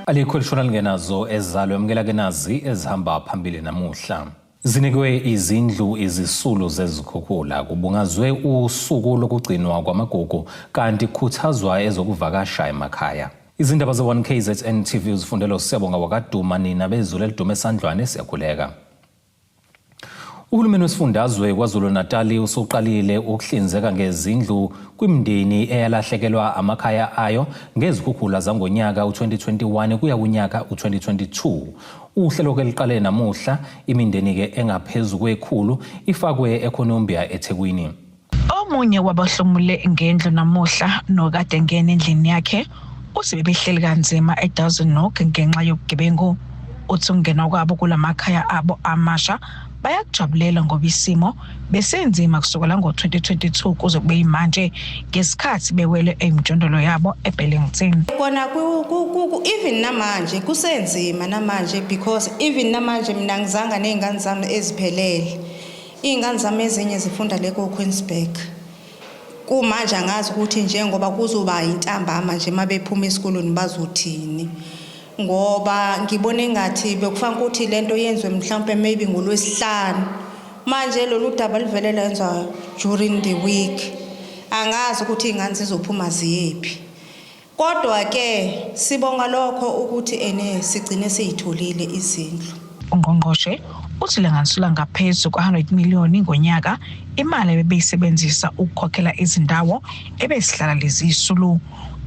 Alikho lishona lingenazo ezalo emkela kenazi ezihamba phambili namuhla. Zinikwe izindlu izisulu zezikhukhula kubungazwe usuku lokugcinwa kwamagugu kanti kukhuthazwa ezokuvakasha emakhaya. Izindaba ze1KZN TV uzifundelo Siyabonga wakaduma nina bezulu elidume esandlwane siyakhuleka. Uhulumeni wesifundazwe KwaZulu-Natal usuqalile ukuhlinzeka ngezindlu kwimindeni eyalahlekelwa amakhaya ayo ngezikhukhula zangonyaka u2021 kuya kunyaka u2022. Uhlelo keliqale namuhla imindeni ke engaphezulu kwekhulu ifakwe eColumbia eThekwini. Omunye wabahlomule ngendlu namuhla nokade ngene endlini yakhe usebehleli kanzima eDozen Nook ngenxa yobugebengu. Uthi ungena kwabo kulamakhaya abo amasha bayakujabulela ngoba isimo besenzima kusukela ngo2022 kuze kube manje ngesikhathi bewele emjondolo yabo eBellington. Kona even namanje kusenzima namanje because even namanje mina ngizanga nezingane zami eziphelele. Izingane zami ezinye zifunda le Queensburg. Kumanje angazi ukuthi njengoba kuzoba intambama nje mabephuma esikoleni bazothini. Ngoba ngibone ngathi bekufanele ukuthi lento yenzwe mhlawumbe maybe ngolwesihlanu manje lolu daba livele lenza during the week angazi ukuthi ingane zizophuma ziyephi kodwa ke sibonga lokho ukuthi sigcine seyitholile izindlu. Ungqongqoshe uthi lenganisela ngaphezulu kwa100 million ngonyaka imali ebeyisebenzisa ukukhokhela izindawo ebesihlala lezi isulu.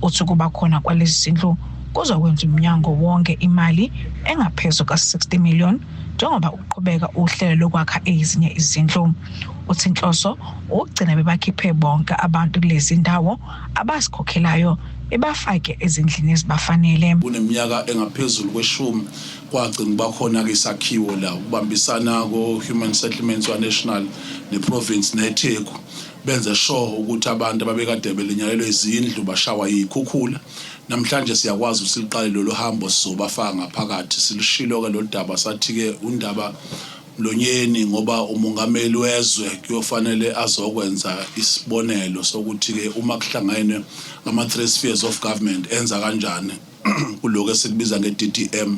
Uthi kuba khona kwalezi zindlu kuzokwenza umnyango wonke imali engaphezulu ka60 million njengoba uqhubeka uhlelo lokwakha ezinye izindlu. Uthi inhloso ukugcina bebakhiphe bonke abantu kulezi ndawo abasikhokhelayo ebafake ezindlini ezibafanele. Kuneminyaka engaphezulu kweshumi kwagcina bakhona ke isakhiwo la ukubambisana ko-Human Settlements National neprovince neTheku benze sure ukuthi abantu ababekade belinyalelwe izindlu bashawa yikhukhula. Namhlanje siyakwazi usiliqale lolu hambo sizobafaka ngaphakathi silishilo ke lo daba sathi ke undaba Mlonyeni ngoba umongameli wezwe kuyofanele azokwenza isibonelo sokuthi ke uma kuhlangene ama-3 spheres of government enza kanjani kuloko esikubiza nge-DDM.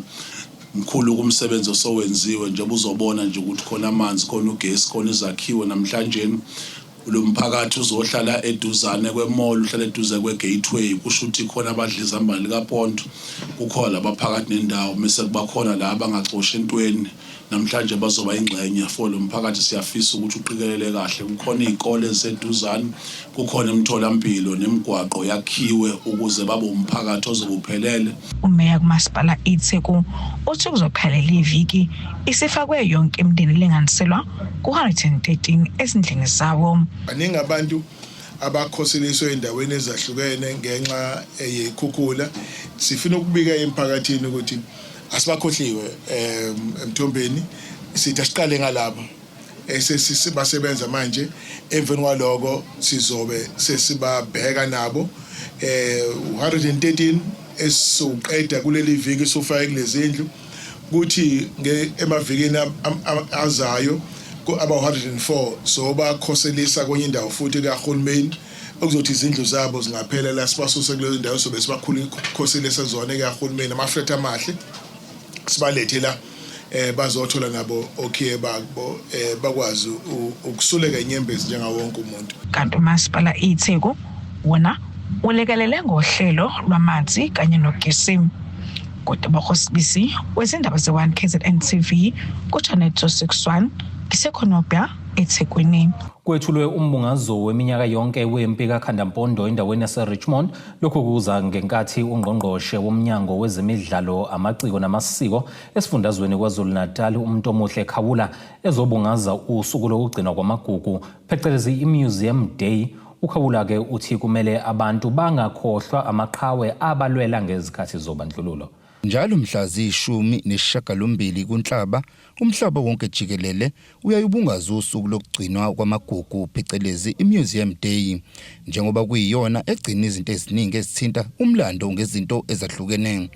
Mkhulu kumsebenzi osowenziwe nje uzobona nje ukuthi khona amanzi khona ugesi khona izakhiwo. Namhlanje lo mphakathi uzohlala eduzane kwemall uhlala eduze kwegateway kusho ukuthi khona abadliza imbali kaPonto kukhona abaphakathi nendawo bese kuba khona la abangaxoshi entweni. Namhlanje bazoba ingxenye for lo mphakathi siyafisa ukuthi uqikelele kahle. Kukhona izikole eziseduzane kukhona imitholampilo nemigwaqo yakhiwe ukuze babe umphakathi ozobuphelele. Umeya kumasipala iTheku uthi kuzophelela iviki isifakwe yonke imindeni lenganiselwa ku113 ezindlini zawo. Baningi abantu abakhoseliswe endaweni ezahlukene ngenxa yekhukhula. Sifuna ukubika emphakathini ukuthi asibakhohliwe emthombeni sithi asiqale ngalabo sesibasebenza manje emveni kwaloko sizobe sesibabheka nabo 113 esuqeda kuleli viki sofake kulezindlu kuthi emavikini azayo aba 104 so bakhoselisa kwenye indawo futhi kaHulumeni okuzothi izindlu zabo zingaphela la sibasuse kulezo ndawo sobe sibakhulu ikhoselisa zona kaHulumeni ama-flat amahle sibalethe la bazothola nabo okay babo bakwazi ukusuleka inyembezi njengawonke umuntu. Kanti umasipala iTheku wona ulekelele ngohlelo lwamanzi kanye nogesi. Kodwa bakhosibisi wezindaba ze1KZN TV kuChannel 261 ngiseColumbia eThekwini. Kwethulwe umbungazo weminyaka yonke wempi kaKhandampondo endaweni yaseRichmond. Lokho kuza ngenkathi ungqongqoshe womnyango wezemidlalo amaciko namasiko esifundazweni KwaZulu-Natal uMntomuhle Khawula ezobungaza usuku lokugcinwa kwamagugu phecelezi iMuseum Day. Ukhawula ke uthi kumele abantu bangakhohlwa amaqhawe abalwela ngezikhathi zobandlululo. Njalo mhla zi-18 kuNhlaba umhlaba wonke jikelele uyayibungaza usuku lokugcinwa kwamagugu phecelezi iMuseum Day njengoba kuyiyona egcina izinto eziningi ezithinta umlando ngezinto ezahlukene.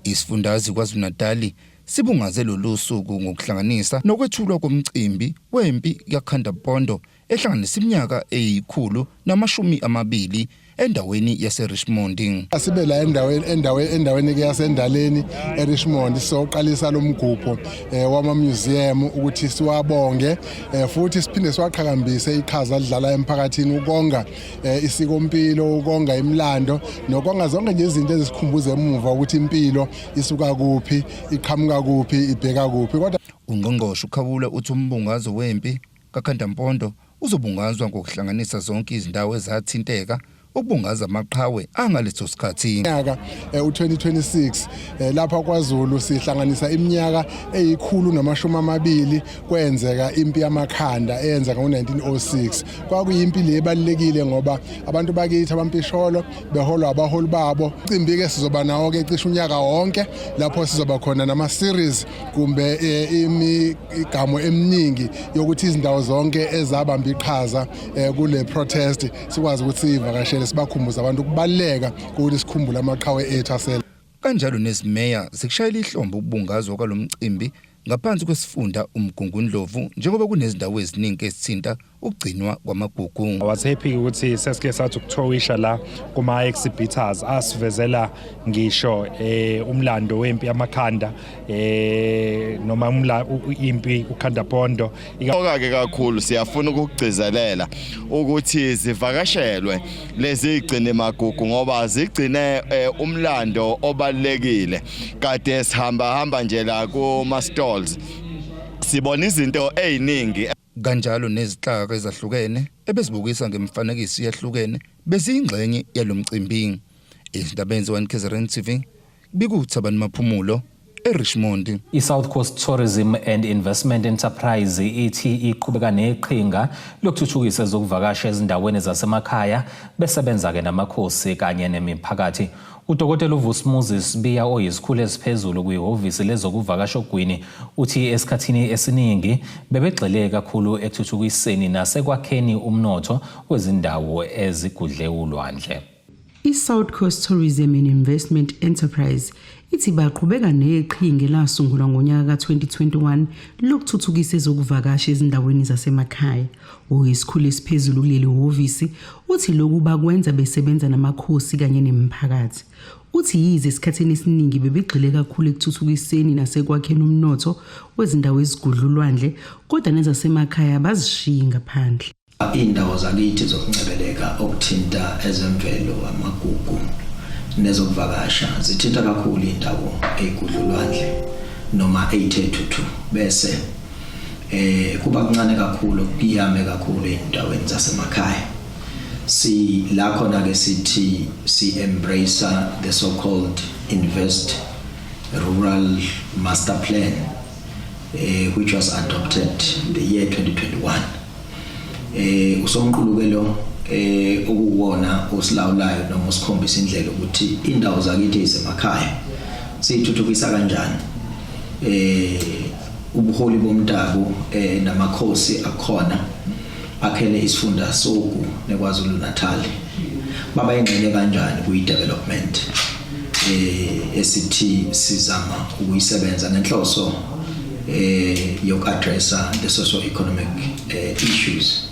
Isifundazi KwaZulu-Natal sibungaze lolu suku ngokuhlanganisa nokwethulwa komcimbi wempi kaKhandampondo ehlanganisa iminyaka 120 endaweni yaseRichmond. Asibe la endaweni ke yasendaleni eRichmond soqalisa lomgubho wama museum ukuthi siwabonge futhi siphinde siwaqhakambise iqhaza lidlala emphakathini ukonga isikompilo, ukonga imlando nokonga zonke nje izinto ezisikhumbuza emuva ukuthi impilo isuka kuphi, iqhamuka kuphi, ibheka kuphi. Kodwa uNgqongqoshe uKhabula uthi umbungazo wempi kaKhandampondo uzobungazwa ngokuhlanganisa zonke izindawo ezathinteka ukubungaza amaqhawe angaleso sikhathi. Nyaka u2026 lapha kwaZulu sihlanganisa iminyaka eyi120 kwenzeka impi yamakhanda eyenzeka ngo1906. Kwakuyimpilo ebalekile ngoba abantu bakithi abampisholo beholwa abaholi babo. Incimbi ke sizoba nawo ke cishe unyaka wonke lapho sizoba khona nama series kumbe imigamo eminingi yokuthi izindawo zonke ezabamba iqhaza kule protest sikwazi ukuthi sivakashele sibakhumbuza abantu ukubaleka ukuthi sikhumbule amaqhawe ethu asela. Kanjalo nezimeya zikushayela ihlombe ukubungazwa kwalomcimbi ngaphansi kwesifunda uMgungundlovu njengoba kunezindawo eziningi ezithinta ukugcinwa kwamagugu. I was happy ukuthi sesike sathi ukuthowisha la kuma exhibitors asivezela ngisho umlando wempi yamakhanda noma impi uKhandampondo. Okake kakhulu siyafuna ukugcizelela ukuthi zivakashelwe lezi igcine magugu ngoba zigcine umlando obalekile kade sihamba nje la kuma stalls sibona izinto eziningi. Kanjalo nezihlaka ezahlukene ebezibukisa ngemifanekiso yahlukene beziyingxenye yalomcimbi. Izindaba zenziwa KZN TV bikuThabani Maphumulo eRichmond. I-South Coast Tourism and Investment Enterprise ithi iqhubeka neqhinga lokuthuthukisa ezokuvakasha ezindaweni zasemakhaya besebenza ke namakhosi kanye nemiphakathi. Udokotela uVusi Moses Biya oyisikhulu esiphezulu kwihhovisi lezokuvakasha ogwini uthi esikhathini esiningi bebegxile kakhulu ekuthuthukiseni nasekwakheni umnotho wezindawo ezigudle ulwandle. I-South Coast Tourism and Investment Enterprise ithi baqhubeka neqhinga lasungulwa ngonyaka ka2021 lokuthuthukisa ezokuvakasha ezindaweni zasemakhaya. Oyisikhulu esiphezulu kuleli hhovisi uthi lokhu bakwenza besebenza namakhosi kanye nemiphakathi. Uthi yize esikhathini esiningi bebegxile kakhulu ekuthuthukiseni nasekwakheni umnotho wezindawo ezigudla ulwandle kodwa nezasemakhaya bazishiya ngaphandle. Indawo zakithi zokuncebeleka okuthinta ezemvelo amagugu nezokuvakasha zithinta kakhulu indawo eyigudla ulwandle noma eyithethuthu bese kuba kuncane kakhulu kuyame kakhulu endaweni zasemakhaya. Si la khona ke sithi si embrace the so called Invest Rural Master Plan which was adopted in the year 2021. Usomqulukelo okuwona osilawulayo noma usikhombisa indlela ukuthi indawo zakithi ezemakhaya sithuthukisa kanjani ubuholi bomdabu namakhosi akhona akhele isifunda sogu neKwaZulu Natal baba ingxenye kanjani kuyi-development esithi sizama ukuyisebenza ngenhloso yoku-addressa the socio-economic issues.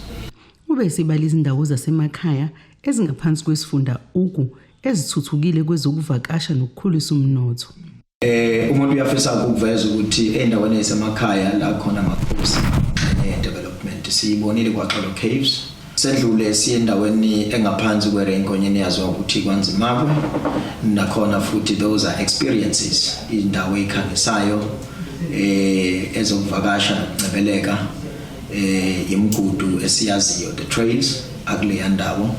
Ube sibala izindawo zasemakhaya ezingaphansi kwesifunda ezithuthukile kwezokuvakasha nokukhulisa umnotho. Umuntu uyafisa ukuveza ukuthi endaweni zasemakhaya la khona amakhosi development siyibonile kwaXolo Caves sedlule siye endaweni engaphansi kwerenki onyeni yaziwa ukuthi kwanzimabwe nakhona futhi those are experiences indawo ekhangisayo ezokuvakasha nokuncebeleka imigudu esiyaziyo the trails akuleya ndawo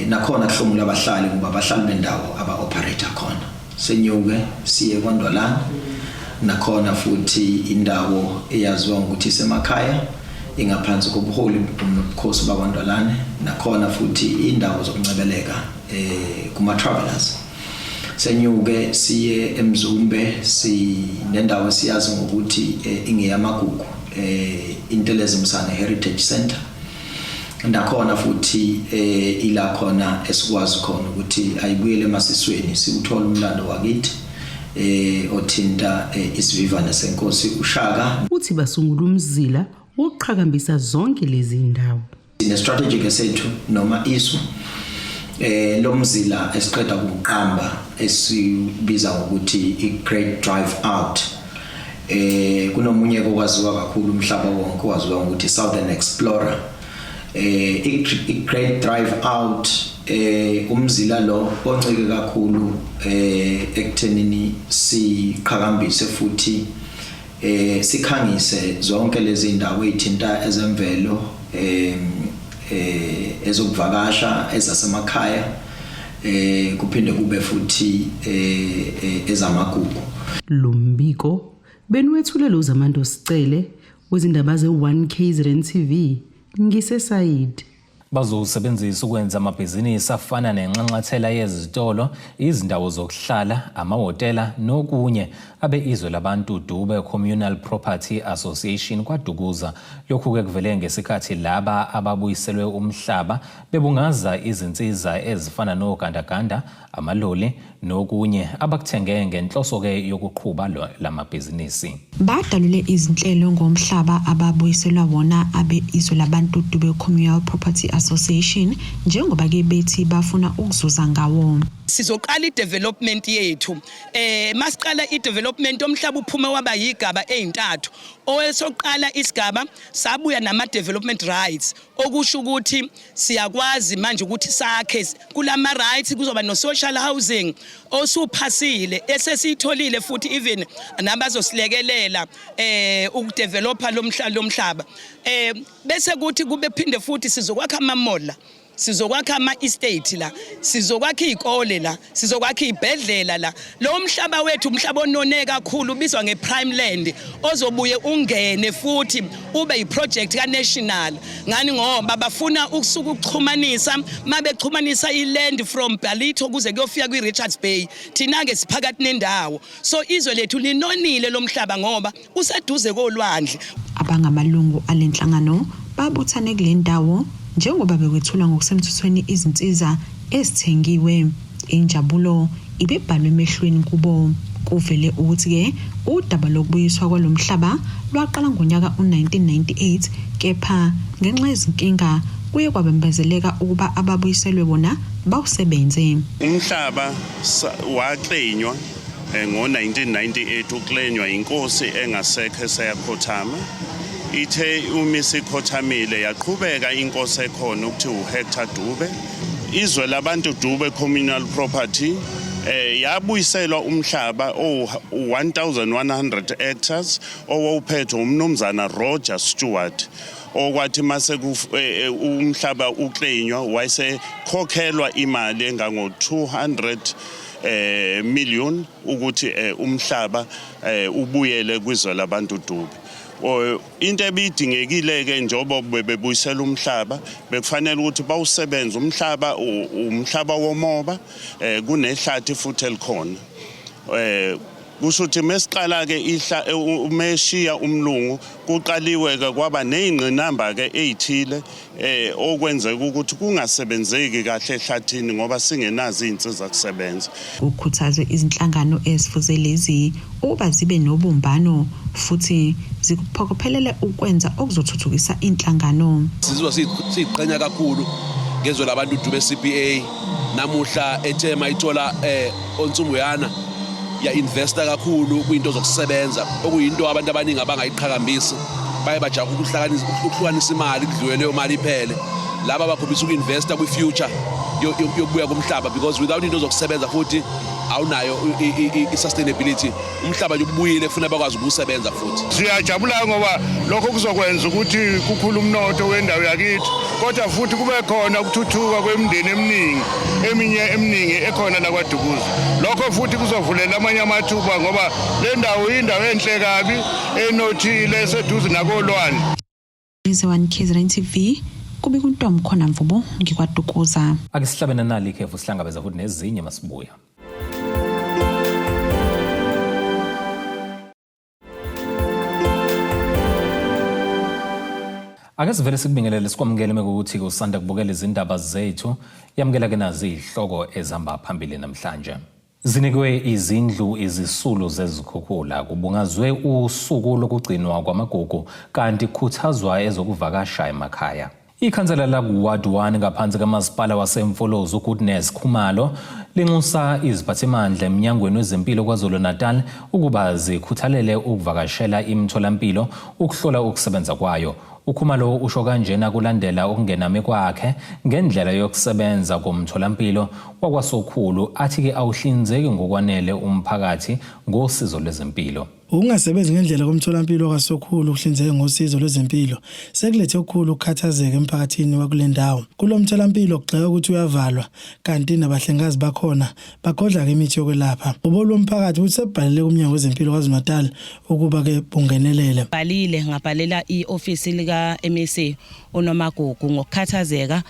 nakhona kuhlomula abahlali ngoba abahlali bendawo aba-operator khona senyuke siye kwaNdwalana nakhona futhi indawo eyaziwa ukuthi isemakhaya ingaphansi kobuholi bomkhosi bakwaNdwalana nakhona futhi indawo zokuncebeleka kuma-travelers. Senyuke siye eMzumbe sinendawo siyazi ngokuthi ingeyamagugu Intelezimsane Heritage Center ndakhona futhi ila khona esikwazi khona ukuthi ayibuyele emasisweni sikuthola umlando wakithi othinta isivivane senkosi uShaka. Uthi basungula umzila wokuqhakambisa zonke lezi ndawo. Ine strategic esethu noma isu lo mzila esiqeda ukuqamba esibiza ngokuthi i-Great Drive Out kunomunye okwaziwa kakhulu umhlaba wonke owaziwa ngokuthi Southern Explorer i-Great Drive Out umzila lo oncike kakhulu ekuthenini siqhakambise futhi sikhangise zonke lezi ndawo ezithinta ezemvelo ezokuvakasha ezasemakhaya kuphinde kube futhi ezamagugu. Lumbiko benwethulela uZamando Sicele wezindaba ze1 KZN TV ngiseSayid. Bazosebenzisa ukwenza amabhizinisi afana nenxanxathela yezitolo, izindawo zokuhlala, amahhotela nokunye abe izwe labantu Dube Communal Property Association kwaDukuza. Lokhu ke kuvele ngesikhathi laba ababuyiselwe umhlaba bebungaza izinsiza ezifana nogandaganda, amaloli nokunye abakuthenge ngenhloso ke yokuqhuba lamabhizinisi. Badalule izinhlelo ngomhlaba ababuyiselwa wona abe izwe labantu Dube Communal Property Association njengoba ke bethi bafuna ukuzuza ngawo. Sizoqala i-development yethu masiqala i-development omhlaba uphume waba yigaba ezintathu. Owesoqala isigaba sabuya nama-development rights okusho ukuthi siyakwazi manje ukuthi sakhe kulama rights kuzoba no-social housing osuphasile esesitholile futhi even nabazosilekelela ukudevelopa lomhlaba bese kuthi kube phinde futhi sizokwakha amamola, sizokwakha ama-estate la, sizokwakha izikole la, sizokwakha izibhedlela la. Lo mhlaba wethu umhlaba onone kakhulu ubizwa ngeprime land ozobuye ungene futhi ube yiproject ka-national. Ngani ngoba bafuna ukusuka ukuxhumanisa, mabexhumanisa iland from Ballito kuze kuyofika kwi-Richards Bay, thina-ke siphakathi nendawo. So izwe lethu linonile lo mhlaba ngoba useduze kolwandle. Abangamalungu alenhlangano babuthane kule ndawo njengoba bekwethula ngokusemthethweni izinsiza ezithengiwe. Injabulo ibebhalwe emehlweni kubo. Kuvele ukuthi ke udaba lokubuyiswa kwalomhlaba lwaqala ngonyaka u1998 kepha ngenxa yezinkinga kuye kwabembezeleka ukuba ababuyiselwe bona bawusebenze. Umhlaba waqenywa ngo1998 uklenywa inkosi engasekho eseyakhothama. Ithe umisikhothamile yaqhubeka inkosi ekhona ukuthi uHector Dube. Izwe labantu Dube Communal Property yabuyiselwa umhlaba o1100 hectares owawuphethwe umnumzana Roger Stewart. Okwathi mase umhlaba uklenywa wayesekhokhelwa imali engango 200 million ukuthi umhlaba ubuyele kwizwe labantu Dube. Into ebidingekile ke njobo bebuyisela umhlaba bekufanele ukuthi bawusebenza umhlaba womoba kunehlathi futhi elikhona. Kusho ukuthi mesiqala ke umeshiya umlungu kuqaliwe ke kwaba nezingqinamba ke ezithile okwenzeka ukuthi kungasebenzeki kahle ehlathini ngoba singenazi izinsiza kusebenza. Ukukhuthazwe izinhlangano ezifuze lezi uba zibe nobumbano futhi zikuphokophelele ukwenza okuzothuthukisa inhlangano. Sizizwa siqhenya kakhulu ngezwe labantu Dube CPA namuhla ethe mayithola onsumbuyana ya investor kakhulu kwinto zokusebenza okuyinto abantu abaningi abangayiqhakambisi baye bajaha ukuhlukanisa imali kudliwe leyo mali iphele laba bakhombisa uku-investa kwi-future yokubuya komhlaba because without into zokusebenza futhi awunayo i-sustainability umhlaba nje ubuyile kufanele bakwazi ukusebenza futhi. Siyajabula ngoba lokho kuzokwenza ukuthi kukhula umnotho wendawo yakithi kodwa futhi kube khona ukuthuthuka kwemindeni eminingi ekhona la kwaDukuza. Lokho futhi kuzovulela amanye amathuba ngoba le ndawo indawo enhle kabi enothile eseduze nakolwandle. Ize1 KZN TV kube kuntombi khona Mvubo ngikwaDukuza. Ake sihlabene nali ikhefu sihlangabeza futhi nezinye masibuya. Ake sivele sikubingelele sikwamukele mekuthi usanda kubukela izindaba zethu yamukela ke nazi izihloko ezihamba phambili namhlanje. Zinikwe izindlu izisulu zezikhukhula kubungazwe usuku lokugcinwa kwamagugu kanti kukhuthazwa ezokuvakasha emakhaya. Ikhansela la Ward 1 ngaphansi kamasipala waseMfolozi uGoodness Khumalo linxusa iziphathimandla eminyangweni wezempilo KwaZulu-Natal ukuba zikhuthalele ukuvakashela imitholampilo ukuhlola ukusebenza kwayo. Ukhumalo usho kanjena kulandela ukungename kwakhe ngendlela yokusebenza komtholampilo wakwaSokhulu athi-ke awuhlinzeki ngokwanele umphakathi ngosizo lwezempilo. Ukungasebenzi ngendlela komtholampilo kaSokhulu ukuhlinzeka ngosizo lwezempilo sekulethe okukhulu ukukhathazeka emphakathini wakule ndawo. Kulo mtholampilo kugxeka ukuthi uyavalwa kanti nabahlengazi bakhona bagodla imithi yokwelapha. Ubolo umphakathi uthi sebhalele kumnyango wezempilo KwaZulu-Natal ukuba ke bungenelele. Balile ngabhalela iofisi lika MSA uNomagugu ngokukhathazeka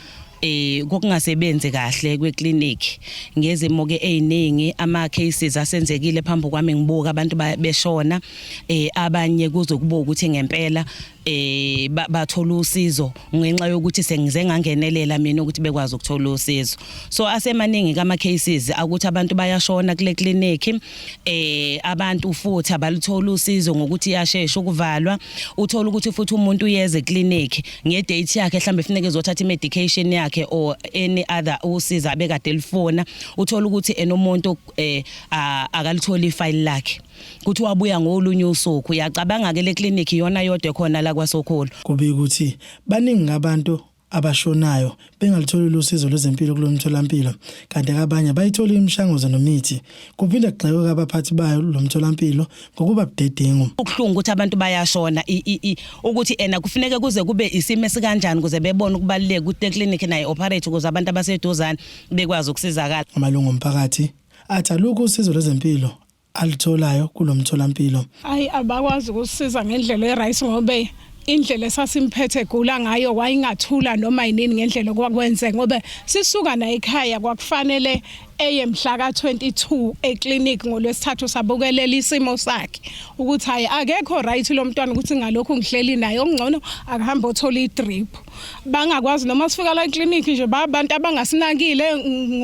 kokungasebenzi kahle kweclinic ngezimo ke eziningi ama cases asenzekile phambi kwami ngibuka abantu beshona abanye kuzokuba ukuthi ngempela bathola usizo ngenxa yokuthi sengize ngangenelela mina ukuthi bekwazi ukuthola usizo. So asemaningi kama cases ukuthi abantu bayashona kule clinic abantu futhi abalithola usizo ngokuthi yashesha ukuvalwa uthola ukuthi futhi umuntu uyeze clinic ngedate yakhe mhlambe efuneke ezothatha medication yakhe or any other usiza abekade elifona uthola ukuthi enomuntu akalitholi ifile lakhe kuthi wabuya ngolunye usuku uyacabanga ke le clinic yona yodwa khona la kwaSokhulu kube ukuthi baningi abantu abashonayo bengalitholi usizo lwezempilo kulomtholampilo kanti abanye bayithola imishanguzo nomithi kuphinde kugxekwe abaphathi bayo lomtholampilo ngokuba budedengu. Ukuhlungu ukuthi abantu bayashona ukuthi ena kufuneka kuze kube isimo esikanjani kuze bebone ukubaluleka ukuthi eclinic nayo operate ukuze abantu abaseduzana bekwazi ukusizakala. Amalungu omphakathi athi alukho usizo lwezempilo alitholayo kulomtholampilo. Abakwazi ukusiza ngendlela eright ngobe indlela esasimphethe gula ngayo wayingathula noma yinini ngendlela okwakwenzeka ngoba sisuka na ekhaya kwakufanele mhla ka-22 eclinic ngolwesithathu sabukelela isimo sakhe ukuthi hayi akekho right lo mntwana ukuthi ngalokho ngihleli naye okungcono akuhamba othola idrip bangakwazi noma sifika la eclinic nje babantu abangasinakile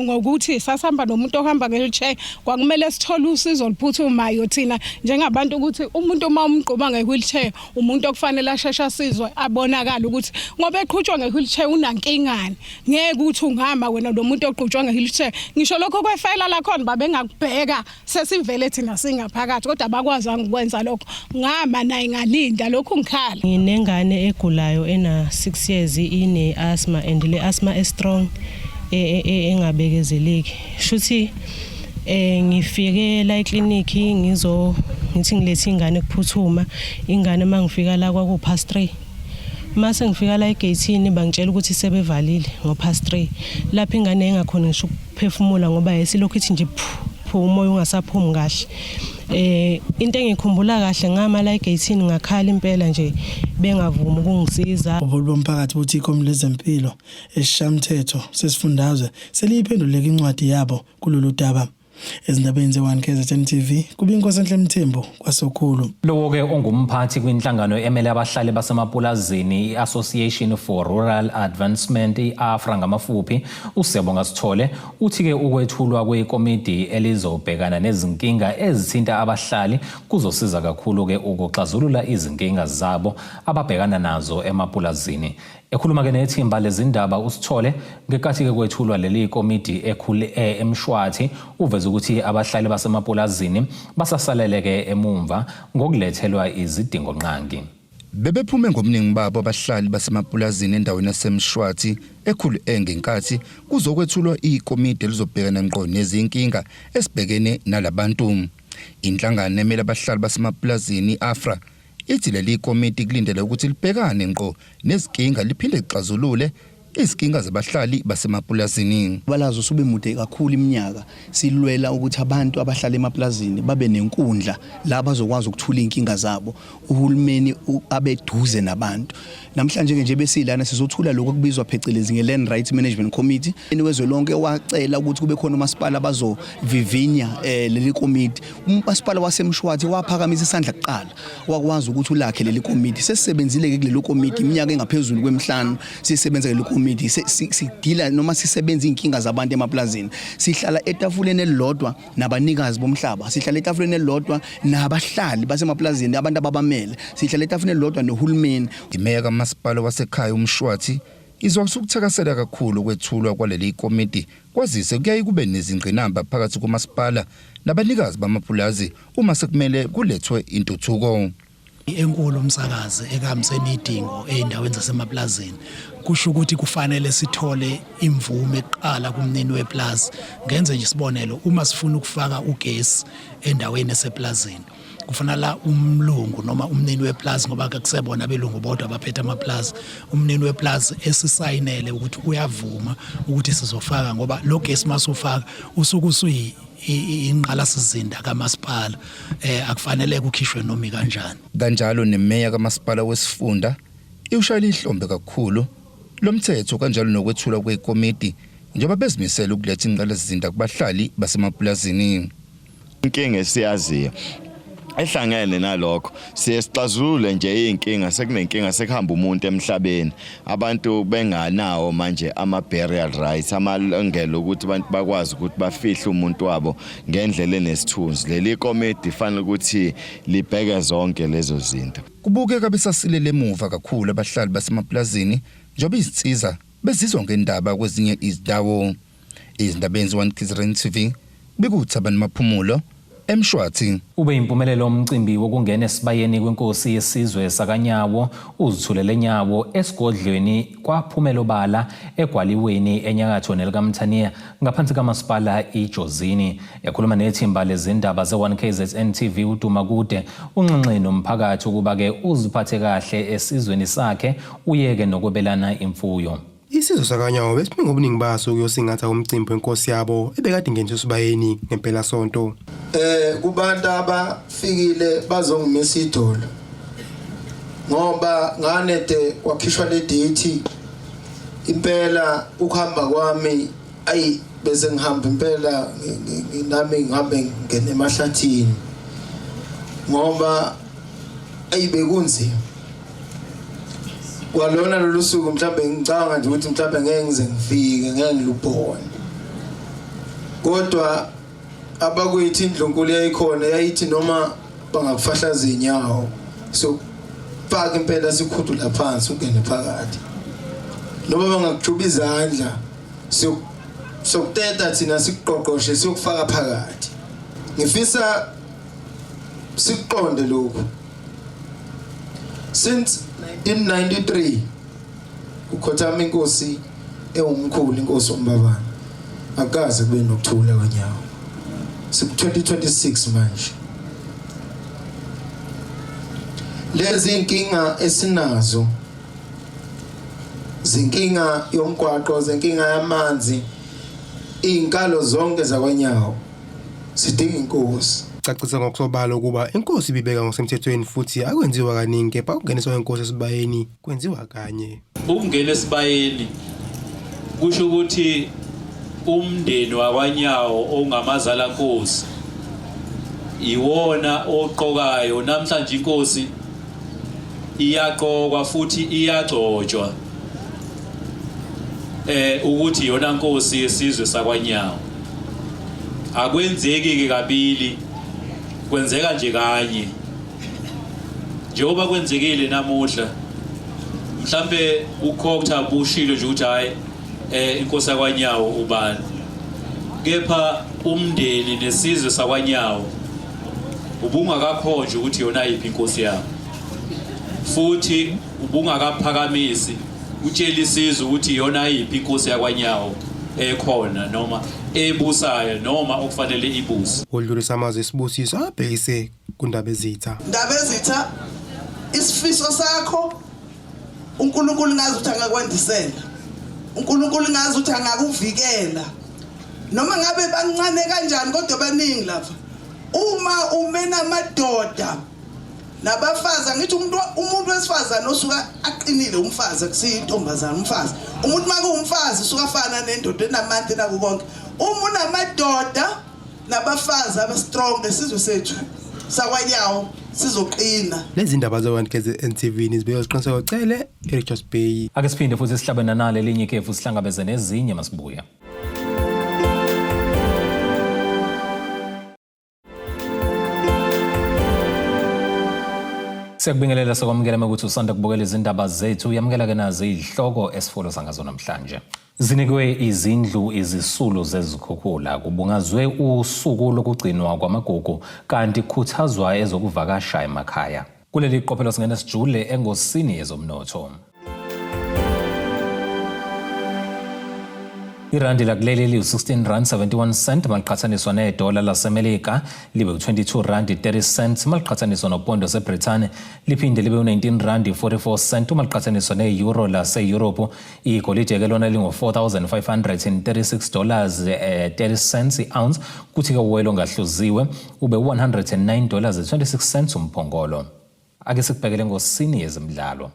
ngokuthi sasihamba nomuntu ohamba nge-wheelchair kwakumele sithole usizo oluphuthumayo thina njengabantu ukuthi umuntu uma umgquba nge-wheelchair umuntu okufanele asheshe asizwe abonakala ukuthi ngoba eqhutshwa nge-wheelchair unankingani ngeke ukuthi ungama wena lo muntu oqhutshwa nge-wheelchair ngisho lokho kwefayela lakhona babengakubheka sesivele thina singaphakathi kodwa abakwazanga ukwenza lokho ngama naye ngalinda lokho ngikhala. Nginengane egulayo ena 6 years ine asthma and le asthma is strong engabekezeleki shuthi ngifike la eclinic ngithi ngilethe ingane kuphuthuma ingane mangifika la kwaku past 3 mase ngifika la egatini bangitshela ukuthi sebevalile ngo past 3 lapha ingane engakhona ngisho ukuphefumula ngoba yesilokhu ithi nje umoya ungasaphumi kahle. Into engikhumbula kahle ngama la egatini ngakhala impela nje bengavuma ukungisiza. Ubolo bomphakathi uthi ikhomile lezempilo esishamthetho sesifundazwe seliyiphenduleka incwadi yabo kulolu daba. Ezindabeni ze1 KZN TV kubinkosi enhle Mthembu kwaSokhulu. Lowo ke ongumphathi kwinhlangano emele abahlali basemapulazini iAssociation for Rural Advancement iAfra ngamafuphi uSiyabonga Sithole uthi ke ukwethulwa kwekomiti elizobhekana nezinkinga ezithinta abahlali kuzosiza kakhulu ke ukuxazulula izinkinga zabo ababhekana nazo emapulazini. Ekhuluma ke nethimba lezindaba uSithole ngekathi ke kwethulwa leli komiti ekhule eMshwathi uveza ukuthi abahlali basemapulazini basasalele ke emumva ngokulethelwa izidingo nqangi. Bebephume ngomningi babo abahlali basemapulazini endaweni yaseMshwathi ekhulu ngenkathi kuzokwethulwa ikomiti elizobhekana ngqo nezinkinga esibhekene nalabantu. Inhlangano emele abahlali basemapulazini iAfra ithi leli komiti kulindele ukuthi libhekane ngqo nezinkinga liphinde lixazulule izinkinga zabahlali basemapulazini. Balazo usube mude kakhulu iminyaka silwela ukuthi abantu abahlala emapulazini babe nenkundla la bazokwazi ukuthula inkinga zabo uhulumeni abeduze nabantu. Namhlanje nje besilana sizothula lokho kubizwa phecelezi ngeLand Rights Management Committee eniwezwe lonke wacela ukuthi kube khona umasipala bazovivinya leli committee. Umasipala waseMshwathi waphakamisa isandla kuqala wakwazi ukuthi ulakhe leli committee. Sesisebenzile ke kuleli committee iminyaka engaphezulu kwemihlanu sisebenza kuleli committee sigila noma sisebenza inkinga zabantu emapulazini. Sihlala etafuleni elilodwa nabanikazi bomhlaba, sihlala etafuleni elilodwa nabahlali basemapulazini abantu ababamele, sihlala etafuleni elilodwa nohulumeni. Imeya kamasipala wasekhaya uMshwathi izokuthakasela kakhulu ukwethulwa kwaleli komiti kwazise kuyayi kube nezingqinamba phakathi komasipala nabanikazi bamapulazi uma sekumele kulethwe intuthuko. Enkulu umsakazi ekahambiseni idingo eindaweni zasemaplazini kusho ukuthi kufanele sithole imvume eqala kumnini weplaza. Ngenze nje isibonelo, uma sifuna ukufaka ugesi endaweni eseplazini kufanele umlungu noma umnini weplaza, ngoba akusebona abelungu bodwa abaphethe amaplaza, umnini weplaza esisayinele ukuthi uyavuma ukuthi sizofaka, ngoba lo gesi masufaka usuku usuyi inqalasizinda kamasipala akufanele kukhishwe noma kanjani. Kanjalo nemeya kamasipala wesifunda ushayela ihlombe kakhulu lomthetho kanjalo nokwethula kwekomiti njengoba bezimisela ukuletha inqalasizinda kubahlali basemapulazini. Inkinga esiyaziyo ehlangene nalokho siyesixazulule nje inkinga, sekunenkinga sekuhamba umuntu emhlabeni, abantu benganawo manje ama burial rights, amalungelo ukuthi abantu bakwazi ukuthi bafihle umuntu wabo ngendlela enesithunzi. Leli komiti fanele ukuthi libheke zonke lezo zinto. Kubukeka besasilele emuva kakhulu abahlali basemapulazini njengoba izinsiza bezizwa ngendaba kwezinye izindawo. Izindabeni ze-1 TV bekuthaba namaphumulo eMshwathi. Ube impumelelo umcimbi wokungena esibayeni kwenkosi yesizwe sakanyawo uzithulele nyawo esigodlweni kwaphumela obala egwaliweni enyakatho nelikaMthaniya ngaphansi kamasipala iJozini. Yakhuluma nethimba lezindaba ze1KZN TV uDuma Kude unxenxe nomphakathi ukuba ke uziphathe kahle esizweni sakhe uyeke nokwebelana imfuyo. Isizwe sakanyawo besiphinga obuningi baso kuyosingatha umcimbi wenkosi yabo ebekade ngenje esibayeni ngempela sonto. Kubantu abafikile bazongimisa idolo ngoba nganede kwakhishwa le date impela ukuhamba kwami bese ngihamba impela nami ngihambe ngene emahlathini ngoba bekunzima. Kwalona lolu suku mhlawumbe ngicabanga nje ukuthi mhlawumbe ngeke ngize ngifike, ngeke ngilubone. Kodwa abakuyithi indlunkulu yayikhona yayithi noma bangakufahlaza inyawo so faka impela sikhudula phansi ungene phakathi. Noma bangakujuba izandla sokuteta thina sikuqoqoshe siyokufaka phakathi. Ngifisa siqonde lokho. Since 1993 ukhothama inkosi ewumkhulu inkosi uMbabane akaze kube nokuthula kwanyawo. Siku 2026 manje lezi inkinga esinazo, zinkinga yomgwaqo, zinkinga yamanzi, inkalo zonke zakwanyawo sidinga inkosi. Cacisa ngokusobala ukuba inkosi ibibeka ngosemthethweni futhi akwenziwa kaningi, kepha ukungeniswa kwenkosi esibayeni kwenziwa kanye. Ukungena esibayeni kusho ukuthi umndeni wakwanyawo ongamazala nkosi iwona oqokayo. Namhlanje inkosi iyaqokwa futhi iyagcotshwa ukuthi yona nkosi yesizwe sakwanyawo. Akwenzeki ke kabili, kwenzeka nje kanye. Njengoba kwenzekile namuhla mhlambe ukhokta bushilo nje ukuthi hayi inkosi yakwanyawo ubani, kepha umndeni nesizwe sakwanyawo ubungakakhonje ukuthi yona yiphi inkosi yabo, futhi ubungakaphakamisi utshela isizwe ukuthi yona yiphi inkosi yakwanyawo ekhona noma ebusayo noma okufanele ibuse. Udlulisa amazwi esibusiso abhekise kundaba ezitha. Indaba ezitha isifiso sakho uNkulunkulu ngazi ukuthi angakwandisela, uNkulunkulu ngazi ukuthi angakuvikela noma ngabe bancane kanjani kodwa baningi lapha. Uma umena amadoda nabafazi, angithi umuntu wesifazana osuka aqinile umfazi akusiyintombazana umfazi. Umuntu makuwumfazi usuka afana nendoda enamandla naku konke. Uma unamadoda nabafazi abastrong lesizwe sethu sakwanyawo sizoqina. Lezi ndaba ze1KZN TV nizibeka siqiniseko ucele Richards Bay. Ake siphinde futhi sihlabene nale linye ikhefu sihlangabeze nezinye masibuya. Siyakubingelela sokwamukela ukuthi usanda kubukela izindaba zethu. Uyamukela ke nazo izihloko esifolo sangazo namhlanje. Zinikwe izindlu izisulu zezikhukhula kubungazwe usuku lokugcinwa kwamagugu kanti kukhuthazwa ezokuvakasha emakhaya. Kuleli qophelo singena sijule engosini yezomnotho. Irandi lakuleli liyu 16 rand 71 cent maliqhathaniswa nedola lasemelika libe 22 rand 30 cents maliqhathaniswa nopondo seBrithani liphinde libe 19 rand 44 cent maliqhathaniswa neeuro lase-Europe. Igolide ke lona lingo $4,536 30 cents i-ounce kuthi ke uwelo ongahluziwe ube $109.26 umphongolo. Ake sikubhekele ngosini yezemidlalo.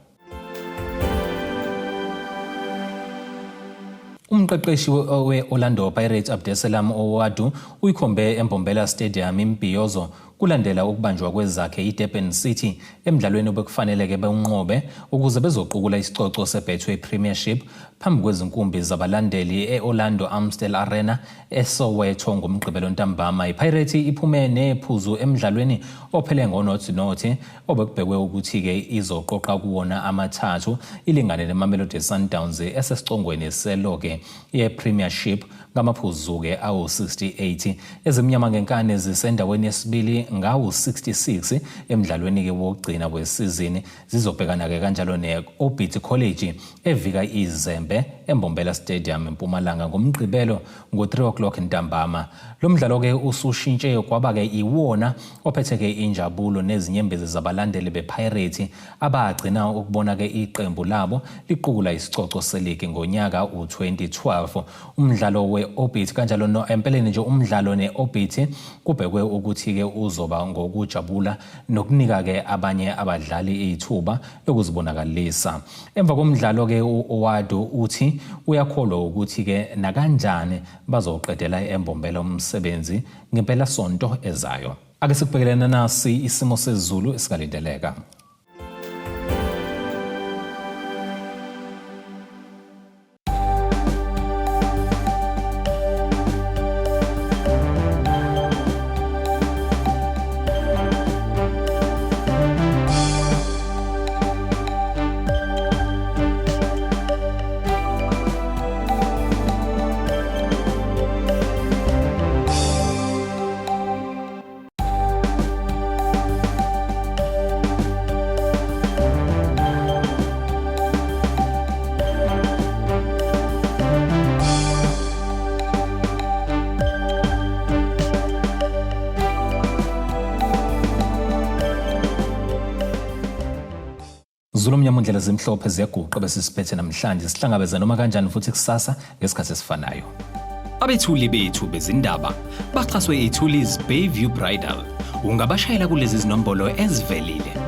Umqeqeshi we-Orlando Pirates Abdesalam Owadu uyikhombe eMbombela Stadium imbhiyozo kulandela ukubanjwa kwezakhe iDurban City emidlalweni obekufanele beunqobe ukuze bezoqukula isicoco seBetway Premiership phambi kwezinkumbi zabalandeli e-Orlando Amstel Arena eSoweto ngomgqibelo ntambama. iPirates iphume nephuzu emidlalweni ophele ngo-0-0 obekubhekwe ukuthi ke izoqoqa kuwona amathathu ilingane neMamelodi Sundowns esesicongweni seloke ye-Premiership ngamaphuzu ke awu-68. Ezimnyama ngenkane zisendaweni yesibili ngawu-66 emidlalweni ke wokugcina wesizini zizobhekana ke kanjalo ne-Obit College evika izembe eMbombela Stadium eMpumalanga ngomgqibelo ngo-3 o'clock ntambama. Lo mdlalo ke usushintshe kwaba ke iwona ophethe ke injabulo nezinyembezi zabalandeli bePirates abagcina ukubona ke iqembu labo liqukula isicoco seligi ngonyaka u-2012. Umdlalo we-Obit kanjalo no empeleni nje umdlalo ne-Obit kubhekwe ukuthi ke uzoba ngokujabula nokunika ke abanye abadlali ithuba lokuzibonakalisa. Emva komdlalo ke uOwadu uthi uyakholwa ukuthi ke nakanjani bazoqedela eMbombela umsebenzi ngempela sonto ezayo. Ake sikubhekelena nasi isimo sezulu esikalindeleka. Zulumnyama indlela zimhlophe ziyaguqa bese siphethe namhlanje sihlangabeza noma kanjani futhi kusasa ngesikhathi esifanayo. Abethuli bethu bezindaba baxhaswe iTulis Bayview Bridal. Ungabashayela kulezi zinombolo ezivelile